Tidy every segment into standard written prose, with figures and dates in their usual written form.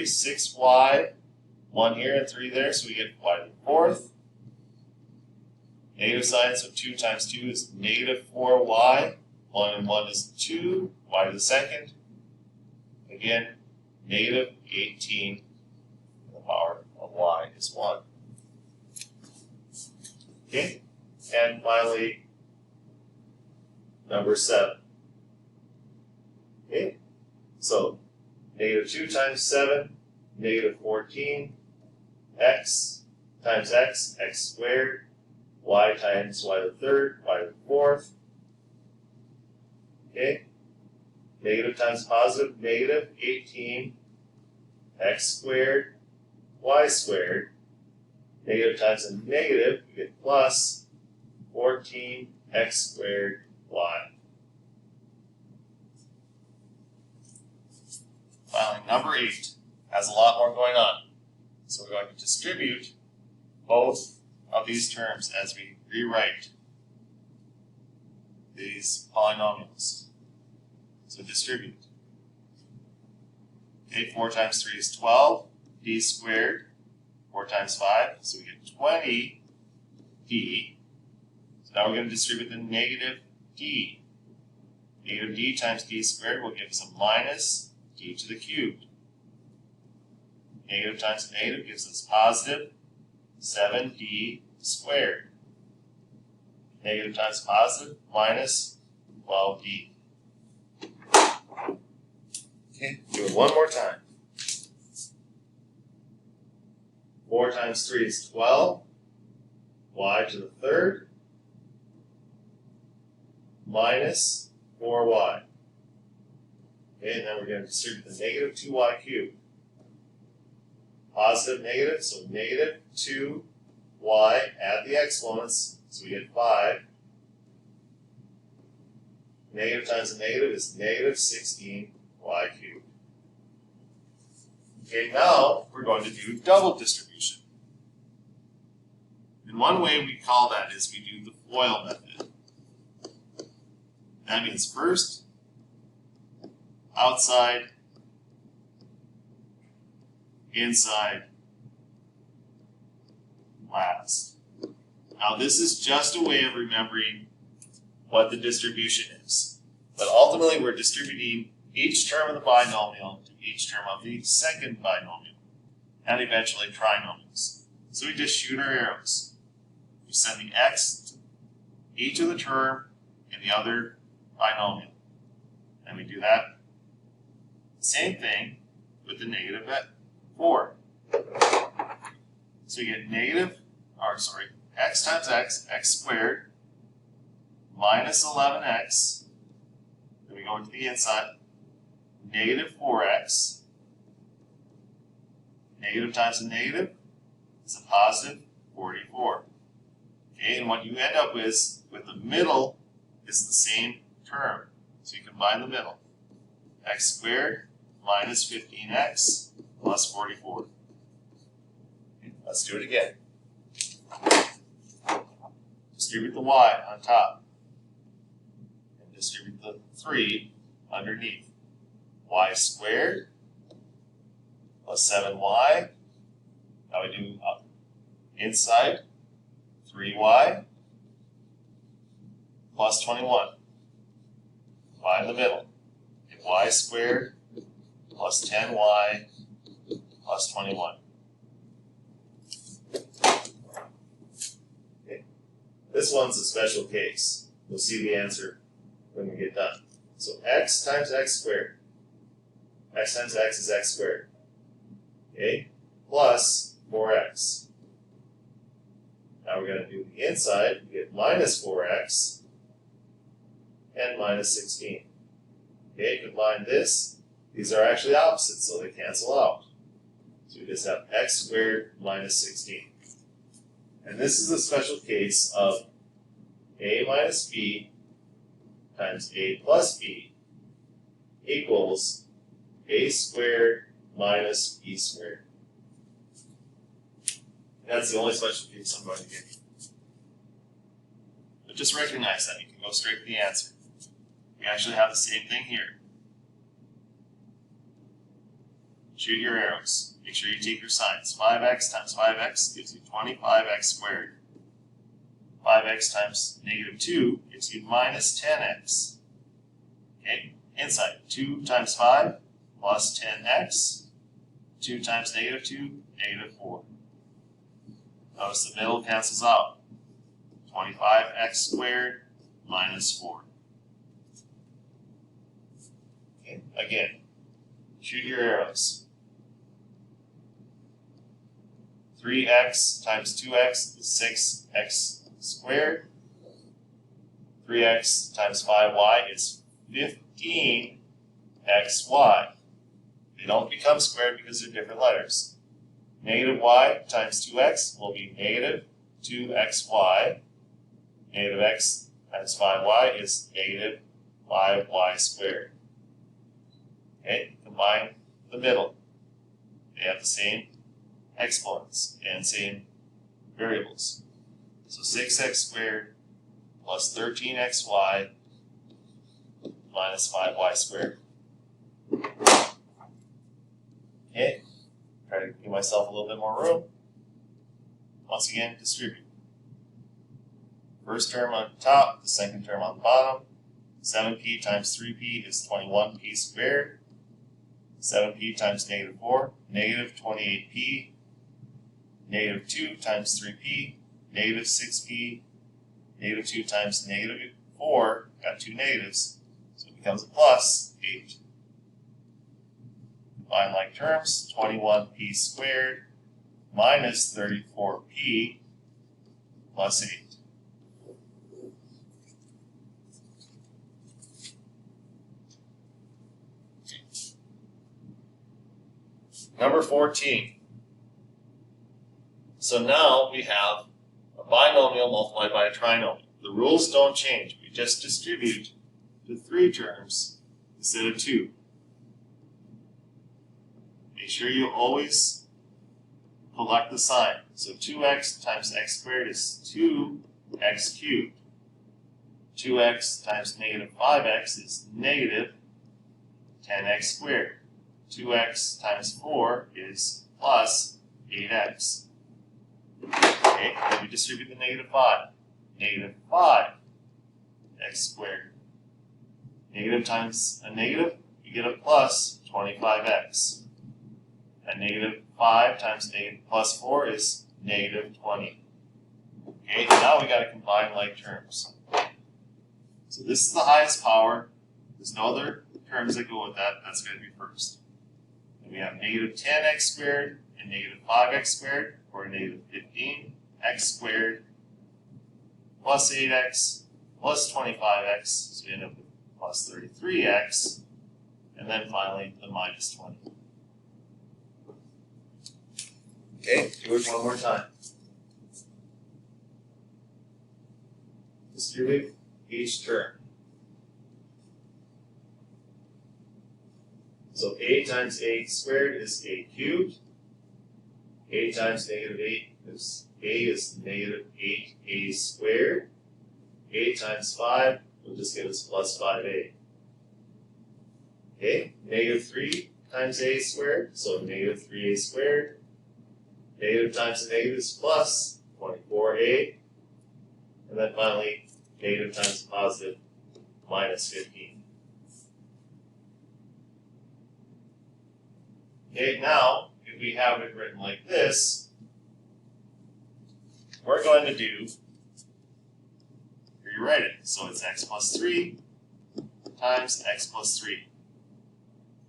6y, 1 here and 3 there, so we get y to the fourth. Negative sign, so 2 times 2 is negative 4y. 1 and 1 is 2, y to the second. Again, negative 18 to the power of y is 1. Okay, and finally, number 7. Okay, so negative 2 times 7, negative 14, x times x, x squared, y times y to the third, y to the fourth. Okay, negative times positive, negative 18, x squared, y squared. Negative times a negative, we get plus 14 x squared y. Finally, number 8 has a lot more going on. So we're going to distribute both of these terms as we rewrite these polynomials. So distribute. Okay, 4 times 3 is 12, d squared. 4 times 5, so we get 20d. So now we're going to distribute the negative d. Negative d times d squared will give us a minus d to the cubed. Negative times negative gives us positive 7d squared. Negative times positive minus 12d. Okay, do it one more time. 4 times 3 is 12, y to the third, minus 4y. Okay, and then we're going to distribute the negative 2y cubed. Positive, negative, so negative 2y, add the exponents, so we get 5. Negative times a negative is negative 16y cubed. Okay, now we're going to do double distribution. And one way we call that is we do the FOIL method. That means first, outside, inside, last. Now this is just a way of remembering what the distribution is. But ultimately we're distributing each term of the binomial to each term of the second binomial, and eventually trinomials. So we just shoot our arrows. We send the x to each of the term in the other binomial. And we do that same thing with the negative 4. So you get x times x, x squared, minus 11x. Then we go into the inside. Negative 4x, negative times a negative is a positive 44. Okay, and what you end up with the middle is the same term. So you combine the middle. X squared minus 15x plus 44. Okay, let's do it again. Distribute the y on top. And distribute the 3 underneath. Y squared plus 7y. Now we do inside 3y plus 21. Y in the middle. And y squared plus 10y plus 21. Okay. This one's a special case. We'll see the answer when we get done. So x times x squared. X times x is x squared. Okay, plus 4x. Now we're going to do the inside. We get minus 4x and minus 16. Okay, combine this. These are actually opposites, so they cancel out. So we just have x squared minus 16. And this is a special case of a minus b times a plus b equals a squared minus b squared. And that's the only special case I'm going to give you. But just recognize that. You can go straight to the answer. We actually have the same thing here. shoot your arrows. Make sure you take your signs. 5x times 5x gives you 25x squared. 5x times negative 2 gives you minus 10x. Okay, inside, 2 times 5 plus 10x. 2 times negative 2, negative 4. Notice the middle cancels out. 25x squared minus 4. Okay, again, shoot your arrows. 3x times 2x is 6x squared. 3x times 5y is 15xy. They don't become squared because they're different letters. Negative y times 2x will be negative 2xy. Negative x times 5y is negative 5y squared. Okay, combine the middle. They have the same exponents and same variables. So 6x squared plus 13xy minus 5y squared. Okay, try to give myself a little bit more room. Once again, distribute. First term on top, the second term on the bottom. 7p times 3p is 21p squared. 7p times negative 4, negative 28p. Negative 2 times 3p, negative 6p. Negative 2 times negative 4, got two negatives, so it becomes a plus 8. Combine like terms, 21p squared minus 34p plus 8. Number 14. So now we have a binomial multiplied by a trinomial. The rules don't change. We just distribute to 3 terms instead of 2. Make sure you always collect the sign. So 2x times x squared is 2x cubed. 2x times negative 5x is negative 10x squared. 2x times 4 is plus 8x. Okay, then we distribute the negative 5. Negative 5x squared. Negative times a negative, you get a plus 25x. And negative 5 times negative plus 4 is negative 20. Okay, now we got to combine like terms. So this is the highest power. There's no other terms that go with that. That's going to be first. And we have negative 10x squared and negative 5x squared, or negative 15x squared plus 8x plus 25x, so we end up with plus 33x, and then finally the minus 20. Okay, do it one more time. Distribute each term. So a times a squared is a cubed. A times negative 8 is a is negative 8a squared. A times 5 will just give us plus 5a. Okay, negative 3 times a squared, so negative 3a squared. Negative times a negative is plus 24a. And then finally, negative times a positive, minus 15. Okay, now, if we have it written like this, we're going to do, rewrite it. So it's x plus 3 times x plus 3.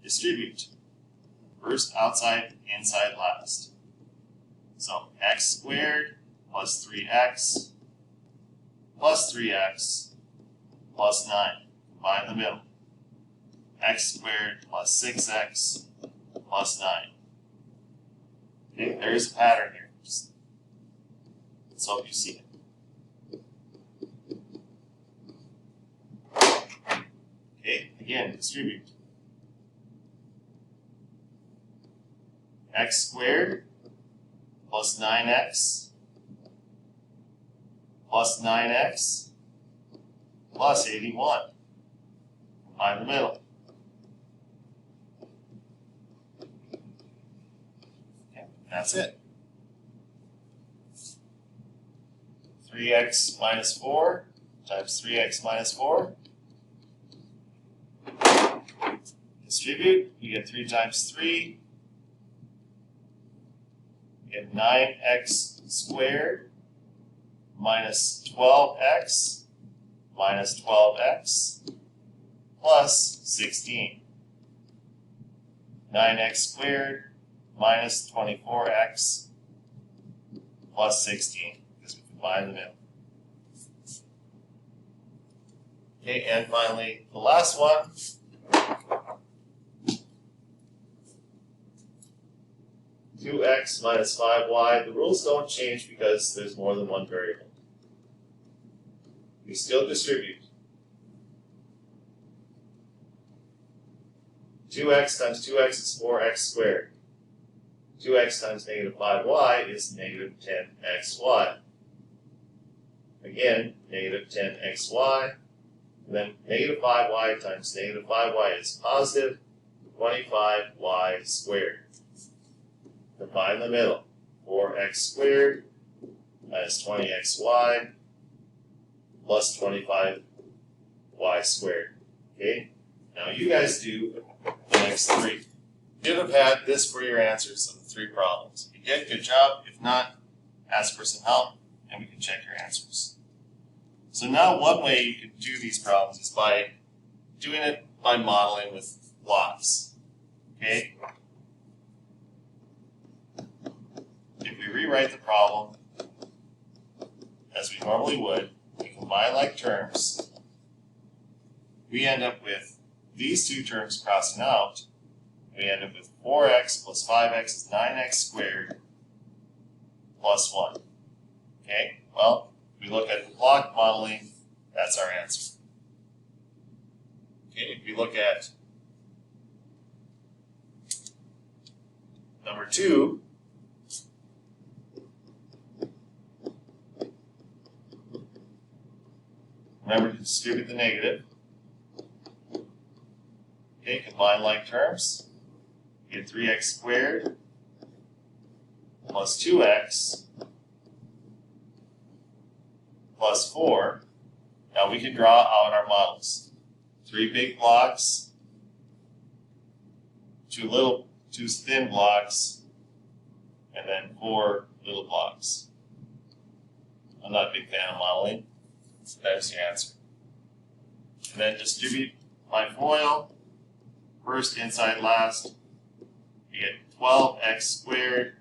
Distribute. First outside, inside last. So x squared plus 3x plus 3x plus 9. Combine the middle. X squared plus 6x plus 9. Okay, there's a pattern here. Just, let's hope you see it. Okay, again, distribute. X squared plus 9x plus 9x plus 81. Combine the middle. That's it. 3x minus 4 times 3x minus 4. Distribute, you get 3 times 3. You get 9x squared minus 12x minus 12x plus 16. 9x squared minus 24x plus 16, because we combine the middle. Okay, and finally, the last one. Two x minus 5y. The rules don't change because there's more than one variable. We still distribute. 2x times 2x is 4x squared. 2x times negative 5y is negative 10xy. Again, negative 10xy. And then negative 5y times negative 5y is positive 25y squared. Combine the middle. 4x squared minus 20xy plus 25y squared. Okay? Now you guys do the next three. You would have had this for your answers of the three problems. If you get, good job. If not, ask for some help and we can check your answers. So now one way you can do these problems is by doing it by modeling with blocks. Okay? If we rewrite the problem as we normally would, we combine like terms, we end up with these two terms crossing out. We end up with 4x plus 5x is 9x squared plus 1. Okay, well, we look at the block modeling, that's our answer. Okay, if we look at number 2, remember to distribute the negative. Okay, combine like terms. You get 3x squared plus 2x plus 4. Now we can draw out our models. 3 big blocks, 2 thin blocks, and then 4 little blocks. I'm not a big fan of modeling. So there's your answer. And then distribute by FOIL. First inside last. You get 12x squared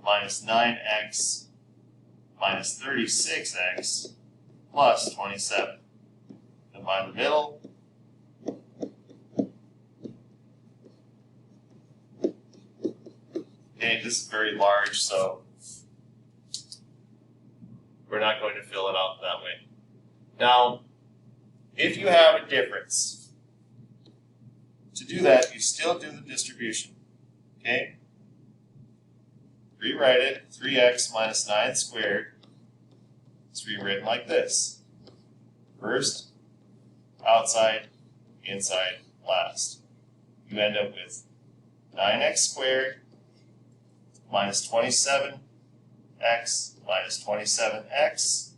minus 9x minus 36x plus 27. Combine the middle. Okay, this is very large, so we're not going to fill it out that way. Now, if you have a difference, to do that, you still do the distribution. Okay? Rewrite it, 3x minus 9 squared. It's rewritten like this. First, outside, inside, last. You end up with 9x squared minus 27x minus 27x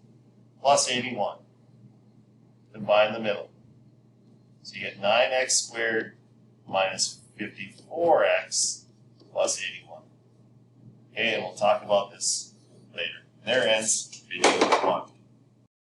plus 81. Combine the middle. So you get 9x squared minus 54x plus 81. Okay, and we'll talk about this later. There ends video 1.